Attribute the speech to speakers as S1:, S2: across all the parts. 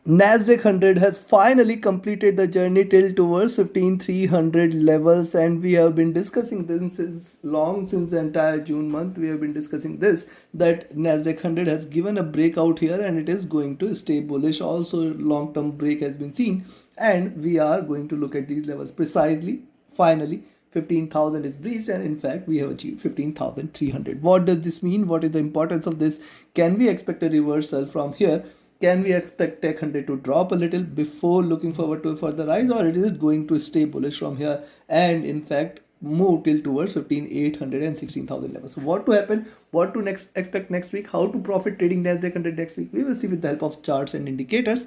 S1: Nasdaq 100 has finally completed the journey till towards 15300 levels, and we have been discussing this since the entire June month. We have been discussing this that Nasdaq 100 has given a breakout here and it is going to stay bullish. Also, long term break has been seen, and we are going to look at these levels precisely. Finally, 15,000 is breached, and in fact we have achieved 15,300. What does this mean? What is the importance of this? Can we expect a reversal from here? Can we expect Tech 100 to drop a little before looking forward to a further rise, or is it going to stay bullish from here and in fact move till towards 15,800 and 16,000 levels? So what to happen? What to expect next week? How to profit trading Nasdaq 100 next week? We will see with the help of charts and indicators.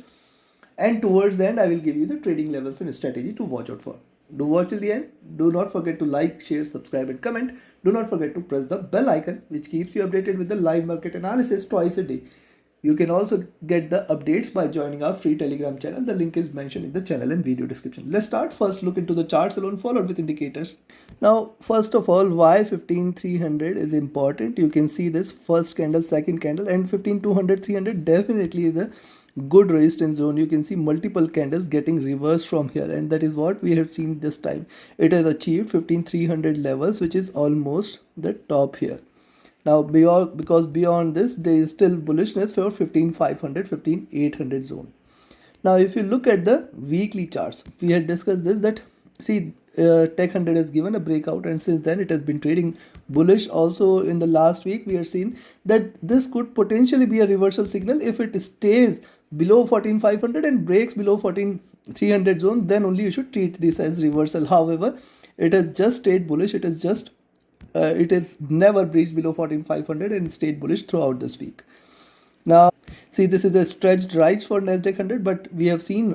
S1: And towards the end, I will give you the trading levels and strategy to watch out for. Do watch till the end. Do not forget to like, share, subscribe, and comment. Do not forget to press the bell icon, which keeps you updated with the live market analysis twice a day. You can also get the updates by joining our free Telegram channel. The link is mentioned in the channel and video description. Let's start. First, look into the charts alone, followed with indicators. Now, first of all, why 15,300 is important? You can see this first candle, second candle, and 15,200, 300 definitely is a good resistance zone. You can see multiple candles getting reversed from here, and that is what we have seen this time. It has achieved 15,300 levels, which is almost the top here. Now beyond this there is still bullishness for 15,500, 15,800 zone. Now if you look at the weekly charts, we had discussed this that see Tech 100 has given a breakout, and since then it has been trading bullish. Also in the last week we have seen that this could potentially be a reversal signal. If it stays below 14,500 and breaks below 14,300 zone, then only you should treat this as reversal. However, it has just stayed bullish. It has never breached below 14,500 and stayed bullish throughout this week. Now, see, this is a stretched rise for Nasdaq 100, but we have seen,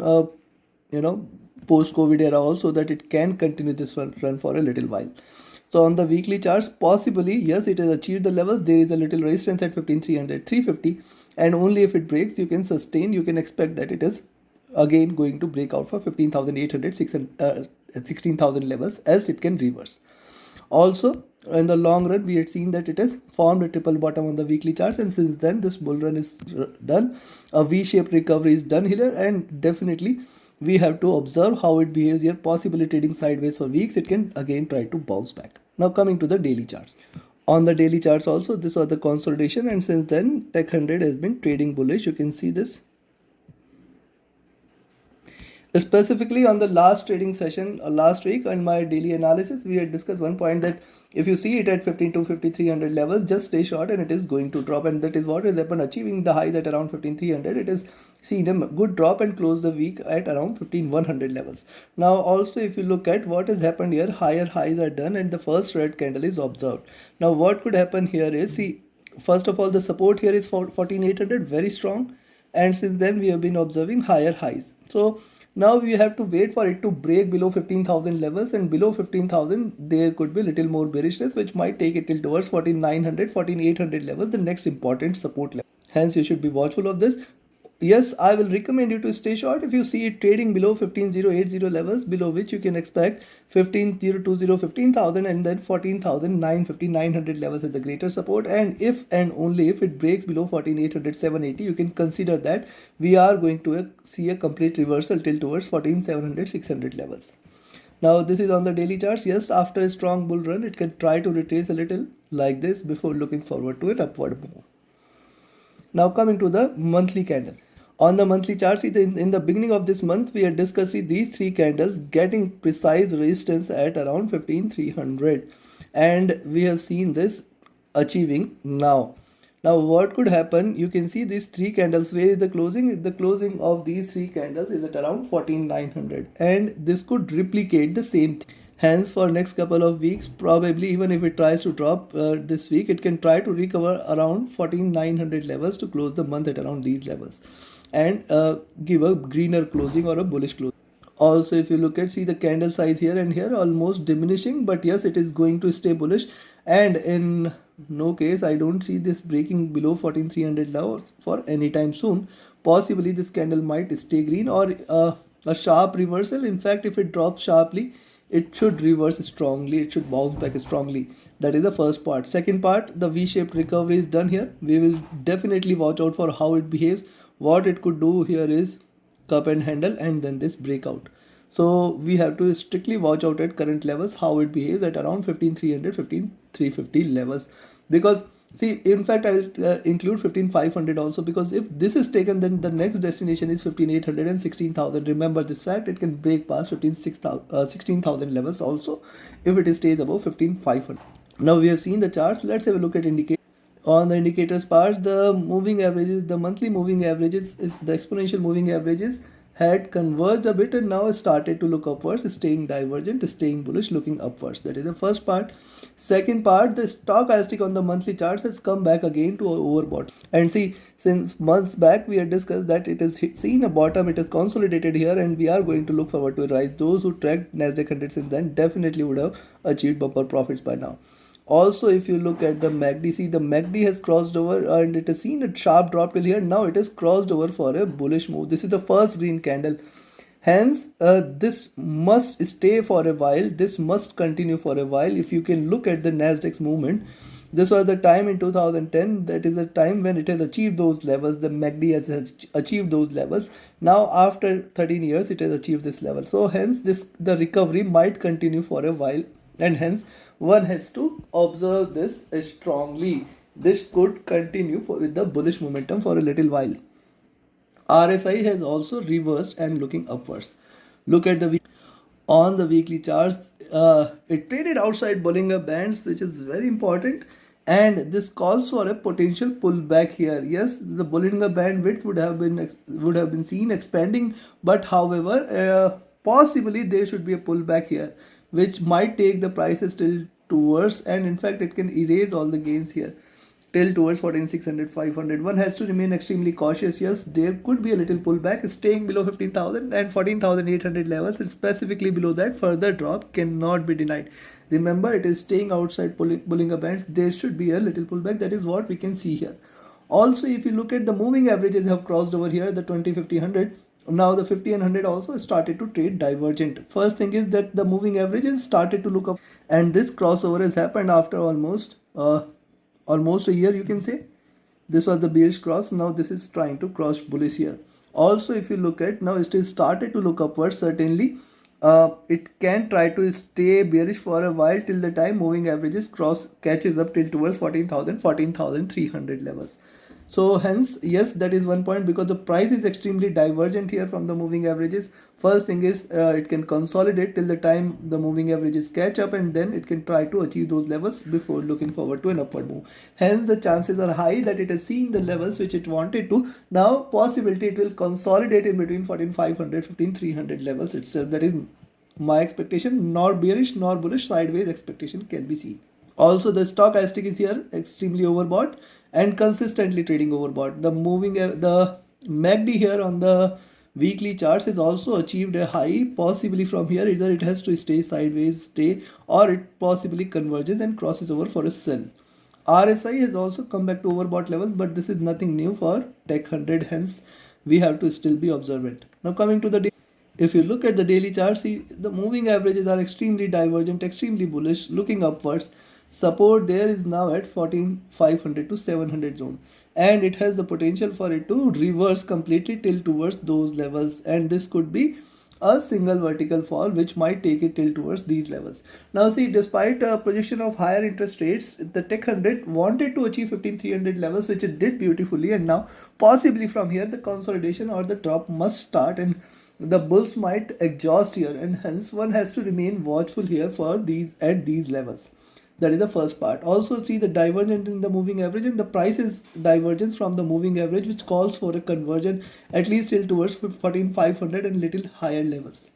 S1: post-COVID era also that it can continue this run for a little while. So on the weekly charts, possibly, yes, it has achieved the levels. There is a little resistance at 15,300, 350, and only if it breaks, you can sustain. You can expect that it is again going to break out for 15,800, 16,000 levels, else it can reverse. Also, in the long run, we had seen that it has formed a triple bottom on the weekly charts, and since then this bull run is done. A V-shaped recovery is done here, and definitely we have to observe how it behaves here. Possibly trading sideways for weeks, it can again try to bounce back. Now coming to the daily charts. On the daily charts also, this was the consolidation, and since then Tech 100 has been trading bullish. You can see this. Specifically on the last trading session last week on my daily analysis, we had discussed one point that if you see it at 15 to 5,300 levels, just stay short and it is going to drop, and that is what has happened, achieving the highs at around 15,300. It has seen a good drop and closed the week at around 15,100 levels. Now also if you look at what has happened here, higher highs are done and the first red candle is observed. Now what could happen here is, see, first of all the support here is for 14,800, very strong, and since then we have been observing higher highs. So now we have to wait for it to break below 15,000 levels, and below 15,000 there could be little more bearishness, which might take it till towards 14,900, 14,800 levels, the next important support level. Hence you should be watchful of this. Yes, I will recommend you to stay short if you see it trading below 15,080 levels, below which you can expect 15,020, 15,000, and then 14,950, 900 levels as the greater support. And if and only if it breaks below 14,800, 780, you can consider that we are going to see a complete reversal till towards 14,700, 600 levels. Now this is on the daily charts. Yes, after a strong bull run, it can try to retrace a little like this before looking forward to an upward move. Now coming to the monthly candle. On the monthly chart, in the beginning of this month, we are discussing these three candles getting precise resistance at around 15,300, and we have seen this achieving now. Now what could happen? You can see these three candles. Where is the closing? The closing of these three candles is at around 14,900, and this could replicate the same thing. Hence, for next couple of weeks, probably even if it tries to drop this week, it can try to recover around 14,900 levels to close the month at around these levels, and give a greener closing or a bullish closing. Also, if you look at, see the candle size here and here almost diminishing, but yes, it is going to stay bullish, and in no case I don't see this breaking below 14,300 levels for any time soon. Possibly this candle might stay green or a sharp reversal. In fact, if it drops sharply, it should reverse strongly, it should bounce back strongly. That is the first part. Second part, the V-shaped recovery is done here. We will definitely watch out for how it behaves. What it could do here is cup and handle and then this breakout. So we have to strictly watch out at current levels how it behaves at around 15300 15350 levels, because see, in fact I will include 15500 also, because if this is taken then the next destination is 15800 and 16000. Remember this fact, it can break past 16000 levels also if it stays above 15500. Now we have seen the charts. Let's have a look at indicators. On the indicators part, the moving averages, the monthly moving averages, the exponential moving averages had converged a bit and now started to look upwards, staying divergent, staying bullish, looking upwards. That is the first part. Second part, the stochastic on the monthly charts has come back again to overbought. And see, since months back we had discussed that it has seen a bottom, it has consolidated here, and we are going to look forward to a rise. Those who tracked Nasdaq 100 since then definitely would have achieved bumper profits by now. Also, if you look at the MACD, see the MACD has crossed over and it has seen a sharp drop till here. Now it has crossed over for a bullish move. This is the first green candle. Hence, this must stay for a while. This must continue for a while. If you can look at the Nasdaq's movement, this was the time in 2010. That is the time when it has achieved those levels. The MACD has achieved those levels. Now, after 13 years, it has achieved this level. So, hence, the recovery might continue for a while, and hence one has to observe this strongly. This could continue with the bullish momentum for a little while. RSI has also reversed and looking upwards. Look at on the weekly charts. It traded outside Bollinger Bands, which is very important, and this calls for a potential pullback here. Yes, the Bollinger Band width would have been seen expanding, but however, possibly there should be a pullback here, which might take the prices till towards, and in fact it can erase all the gains here till towards 14600 500. One has to remain extremely cautious. Yes, there could be a little pullback staying below 15000 and 14800 levels, and specifically below that further drop cannot be denied. Remember, it is staying outside Bollinger Bands. There should be a little pullback. That is what we can see here. Also, if you look at the moving averages have crossed over here, the 20 50 100. Now the 50 and 100 also started to trade divergent. First thing is that the moving averages started to look up, and this crossover has happened after almost a year, you can say. This was the bearish cross. Now this is trying to cross bullish here. Also, if you look at now, it is started to look upwards. Certainly, it can try to stay bearish for a while till the time moving averages catches up till towards 14,300 levels. So hence, yes, that is one point, because the price is extremely divergent here from the moving averages. First thing is it can consolidate till the time the moving averages catch up, and then it can try to achieve those levels before looking forward to an upward move. Hence, the chances are high that it has seen the levels which it wanted to. Now, possibility it will consolidate in between 14500 15300 levels itself. That is my expectation. Nor bearish nor bullish, sideways expectation can be seen. Also, the stochastic is here extremely overbought and consistently trading overbought. The MACD here on the weekly charts has also achieved a high. Possibly from here, either it has to stay sideways, or it possibly converges and crosses over for a sell. RSI has also come back to overbought levels, but this is nothing new for Tech 100. Hence, we have to still be observant. Now coming to the day. If you look at the daily chart, see the moving averages are extremely divergent, extremely bullish, looking upwards. Support there is now at 14500 to 700 zone, and it has the potential for it to reverse completely till towards those levels, and this could be a single vertical fall which might take it till towards these levels. Now see, despite a projection of higher interest rates, the Tech 100 wanted to achieve 15300 levels, which it did beautifully, and now possibly from here the consolidation or the drop must start, and the bulls might exhaust here, and hence one has to remain watchful here for these levels. That is the first part. Also see the divergence in the moving average, and the price is divergence from the moving average, which calls for a conversion at least till towards 14500 and little higher levels.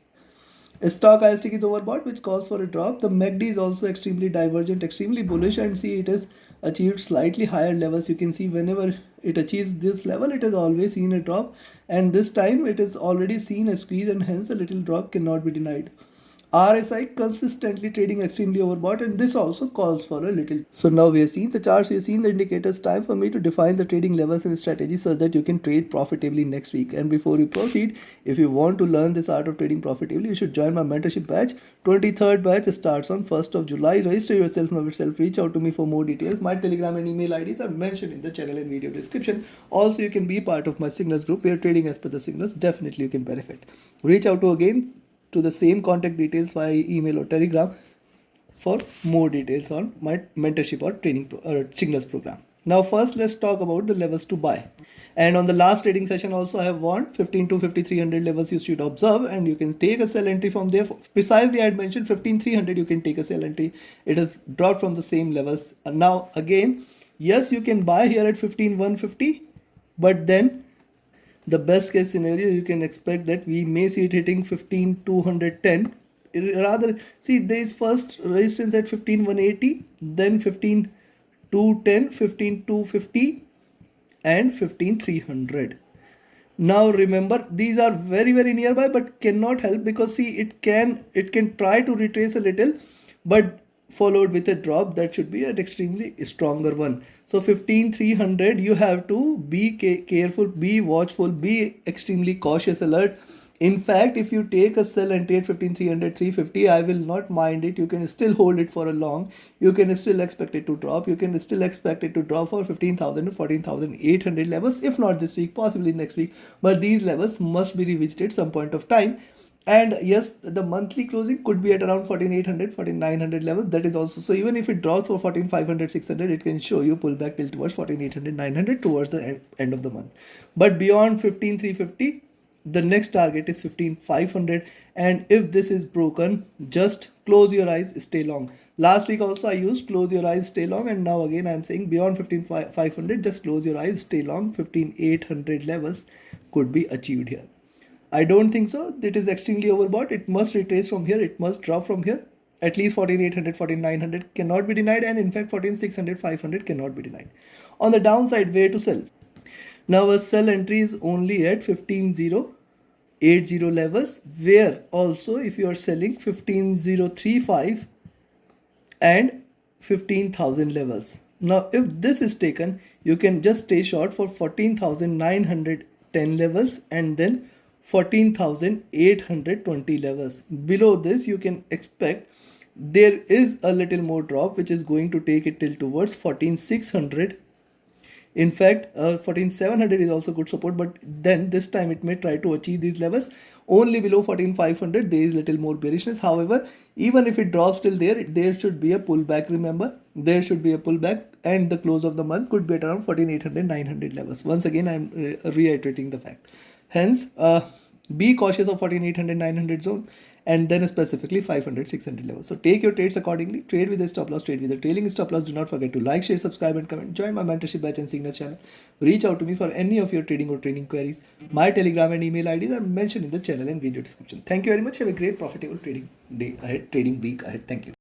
S1: Stochastic is overbought, which calls for a drop. The MACD is also extremely divergent, extremely bullish, and see it has achieved slightly higher levels. You can see whenever it achieves this level, it has always seen a drop, and this time it has already seen a squeeze, and hence a little drop cannot be denied. RSI consistently trading extremely overbought, and this also calls for a little. So now we have seen the charts, we have seen the indicators. Time for me to define the trading levels and strategies so that you can trade profitably next week. And before we proceed, if you want to learn this art of trading profitably, you should join my mentorship batch. 23rd batch starts on 1st of July. Register yourself now itself. Reach out to me for more details. My Telegram and email IDs are mentioned in the channel and video description. Also, you can be part of my signals group where trading as per the signals. Definitely you can benefit. Reach out to the same contact details via email or telegram for more details on my mentorship or training signals program. Now first let's talk about the levels to buy. And on the last trading session also I have warned 15 to 5300 levels you should observe, and you can take a sell entry from there. Precisely I had mentioned 15300 you can take a sell entry. It has dropped from the same levels. And now again, yes, you can buy here at 15150, but then the best case scenario you can expect that we may see it hitting 15210. Rather, see, there is first resistance at 15180, then 15210, 15250 and 15300. Now remember, these are very nearby but cannot help, because see, it can try to retrace a little, but followed with a drop that should be an extremely stronger one. So 15300, you have to be careful, be watchful, be extremely cautious, alert. In fact, if you take a sell entry at 15300, 350, I will not mind it. You can still hold it for a long. You can still expect it to drop. You can still expect it to drop for 15,000 to 14,800 levels, if not this week, possibly next week. But these levels must be revisited some point of time. And yes, the monthly closing could be at around 14,800, 14,900 levels. That is also, so even if it drops for 14,500, 600, it can show you pullback till towards 14,800, 900 towards the end of the month. But beyond 15,350, the next target is 15,500, and if this is broken, just close your eyes, stay long. Last week also I used close your eyes, stay long, and now again I am saying beyond 15,500, just close your eyes, stay long. 15,800 levels could be achieved here. I don't think so. It is extremely overbought. It must retrace from here. It must drop from here. At least 14,800, 14,900 cannot be denied, and in fact 14,600, 500 cannot be denied. On the downside, where to sell? Now a sell entry is only at 15,080 levels, where also if you are selling 15,035 and 15,000 levels. Now if this is taken, you can just stay short for 14,910 levels and then 14,820 levels. Below this you can expect there is a little more drop, which is going to take it till towards 14,600. In fact, 14,700 is also good support, but then this time it may try to achieve these levels. Only below 14,500 there is little more bearishness. However, even if it drops till there should be a pullback. Remember, there should be a pullback, and the close of the month could be at around 14,800, 900 levels. Once again, I am reiterating the fact. Hence, be cautious of 14,800, 900 zone, and then specifically 500, 600 levels. So take your trades accordingly. Trade with a stop loss, trade with a trailing stop loss. Do not forget to like, share, subscribe and comment. Join my mentorship batch and signal channel. Reach out to me for any of your trading or training queries. My Telegram and email IDs are mentioned in the channel and video description. Thank you very much. Have a great profitable trading day ahead, trading week ahead. Thank you.